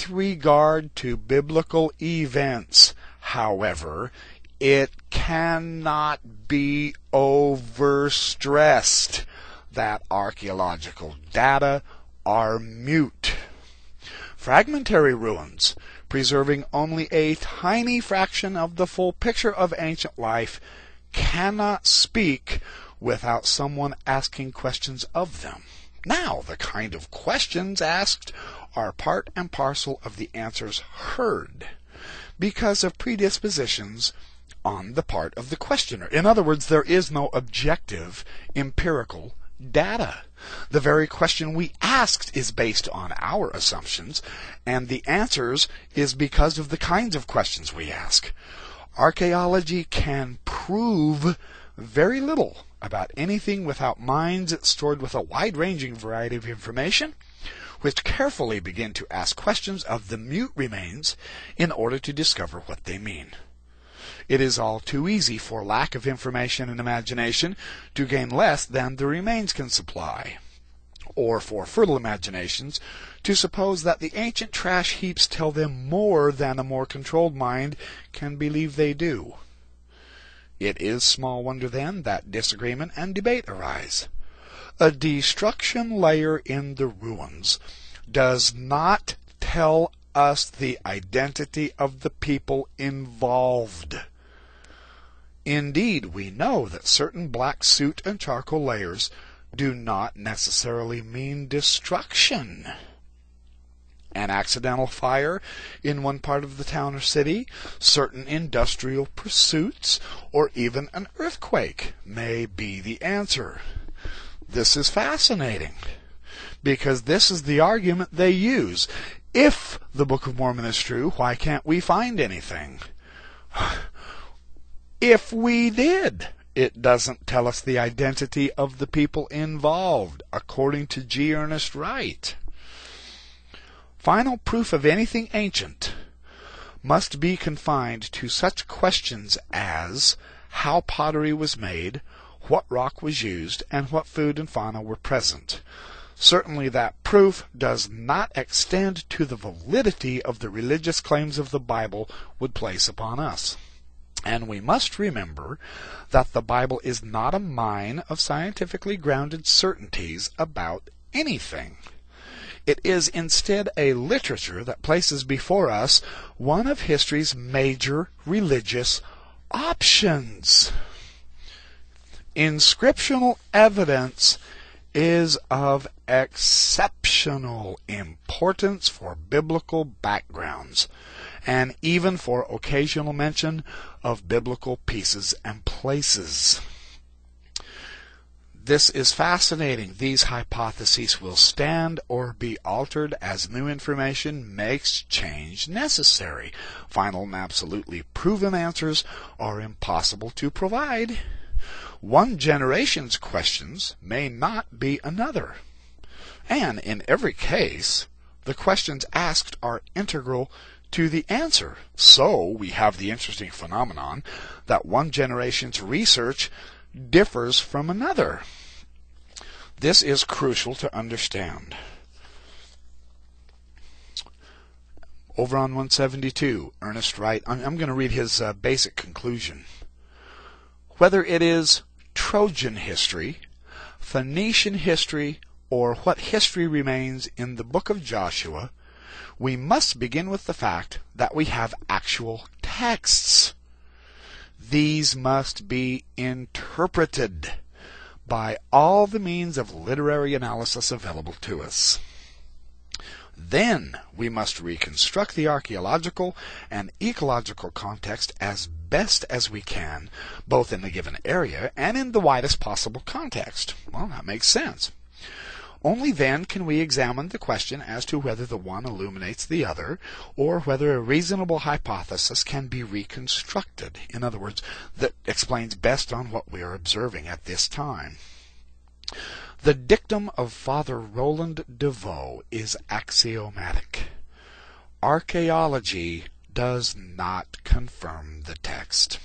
With regard to biblical events, however, it cannot be overstressed that archaeological data are mute. Fragmentary ruins, preserving only a tiny fraction of the full picture of ancient life, cannot speak without someone asking questions of them. Now, the kind of questions asked are part and parcel of the answers heard, because of predispositions on the part of the questioner. In other words, there is no objective, empirical data. The very question we asked is based on our assumptions, and the answers is because of the kinds of questions we ask. Archaeology can prove very little about anything without minds stored with a wide-ranging variety of information, which carefully begin to ask questions of the mute remains in order to discover what they mean. It is all too easy for lack of information and imagination to gain less than the remains can supply, or for fertile imaginations to suppose that the ancient trash heaps tell them more than a more controlled mind can believe they do. It is small wonder, then, that disagreement and debate arise. A destruction layer in the ruins does not tell us the identity of the people involved. Indeed, we know that certain black soot and charcoal layers do not necessarily mean destruction. An accidental fire in one part of the town or city, certain industrial pursuits, or even an earthquake may be the answer. This is fascinating, because this is the argument they use. If the Book of Mormon is true, why can't we find anything? If we did, it doesn't tell us the identity of the people involved, according to G. Ernest Wright. Final proof of anything ancient must be confined to such questions as how pottery was made, what rock was used, and what food and fauna were present. Certainly that proof does not extend to the validity of the religious claims of the Bible would place upon us. And we must remember that the Bible is not a mine of scientifically grounded certainties about anything. It is instead a literature that places before us one of history's major religious options. Inscriptional evidence is of exceptional importance for biblical backgrounds, and even for occasional mention of biblical pieces and places. This is fascinating. These hypotheses will stand or be altered as new information makes change necessary. Final and absolutely proven answers are impossible to provide. One generation's questions may not be another. And in every case, the questions asked are integral to the answer. So we have the interesting phenomenon that one generation's research differs from another. This is crucial to understand. Over on 172, Ernest Wright, I'm going to read his basic conclusion. Whether it is Trojan history, Phoenician history, or what history remains in the book of Joshua, we must begin with the fact that we have actual texts. These must be interpreted by all the means of literary analysis available to us. Then we must reconstruct the archaeological and ecological context as best as we can, both in the given area and in the widest possible context. Well, that makes sense. Only then can we examine the question as to whether the one illuminates the other, or whether a reasonable hypothesis can be reconstructed. In other words, that explains best on what we are observing at this time. The dictum of Father Roland DeVoe is axiomatic. Archaeology does not confirm the text,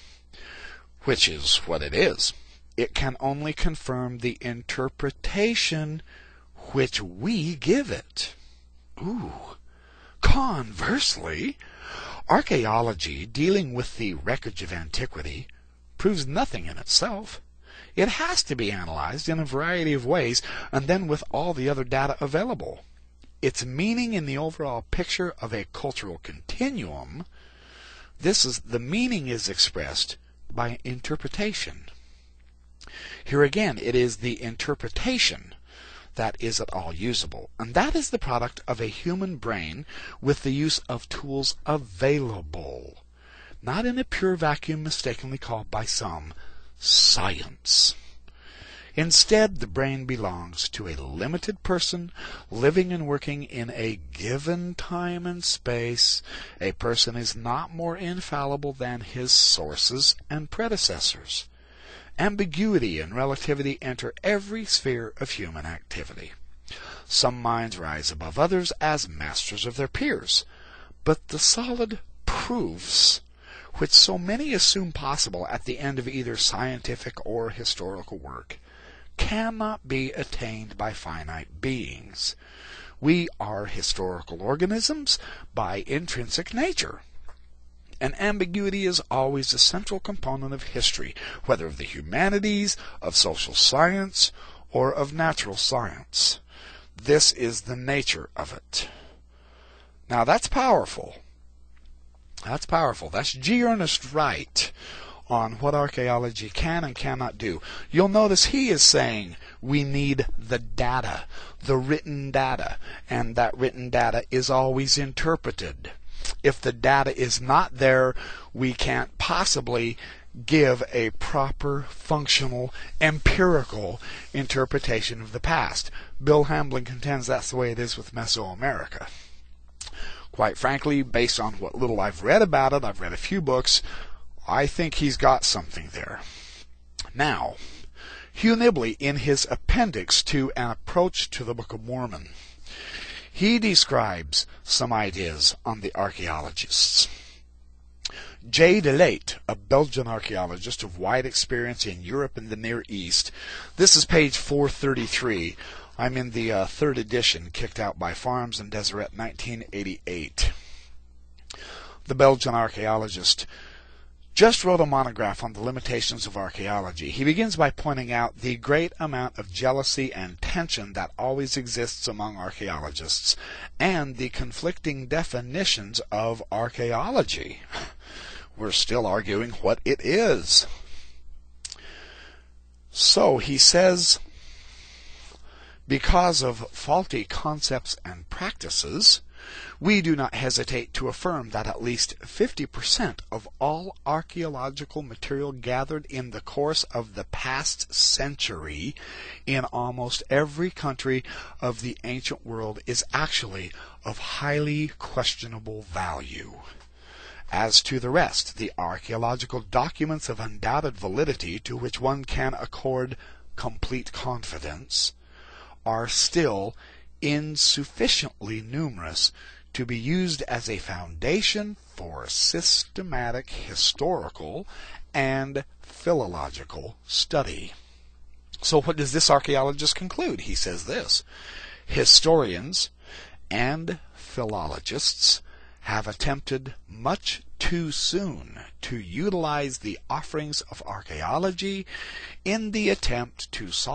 which is what it is. It can only confirm the interpretation which we give it. Ooh, Conversely, archaeology, dealing with the wreckage of antiquity, proves nothing in itself. It has to be analyzed in a variety of ways, and then with all the other data available. Its meaning in the overall picture of a cultural continuum, the meaning is expressed by interpretation. Here again, it is the interpretation that is at all usable, and that is the product of a human brain with the use of tools available, not in a pure vacuum mistakenly called by some science. Instead, the brain belongs to a limited person living and working in a given time and space. A person is not more infallible than his sources and predecessors. Ambiguity and relativity enter every sphere of human activity. Some minds rise above others as masters of their peers, but the solid proofs which so many assume possible at the end of either scientific or historical work cannot be attained by finite beings. We are historical organisms by intrinsic nature, and ambiguity is always a central component of history, whether of the humanities, of social science, or of natural science. This is the nature of it. Now that's powerful. That's powerful. That's G. Ernest Wright on what archaeology can and cannot do. You'll notice he is saying we need the data, the written data, and that written data is always interpreted. If the data is not there, we can't possibly give a proper, functional, empirical interpretation of the past. Bill Hamblin contends that's the way it is with Mesoamerica. Quite frankly, based on what little I've read about it, I've read a few books, I think he's got something there. Now, Hugh Nibley, in his appendix to An Approach to the Book of Mormon, he describes some ideas on the archaeologists. J. de Laet, a Belgian archaeologist of wide experience in Europe and the Near East. This is page 433. I'm in the third edition, kicked out by Farms and Deseret, 1988. The Belgian archaeologist just wrote a monograph on the limitations of archaeology. He begins by pointing out the great amount of jealousy and tension that always exists among archaeologists, and the conflicting definitions of archaeology. We're still arguing what it is. So he says, because of faulty concepts and practices, we do not hesitate to affirm that at least 50% of all archaeological material gathered in the course of the past century in almost every country of the ancient world is actually of highly questionable value. As to the rest, the archaeological documents of undoubted validity to which one can accord complete confidence are still insufficiently numerous to be used as a foundation for systematic historical and philological study. So what does this archaeologist conclude? He says this: historians and philologists have attempted much too soon to utilize the offerings of archaeology in the attempt to solve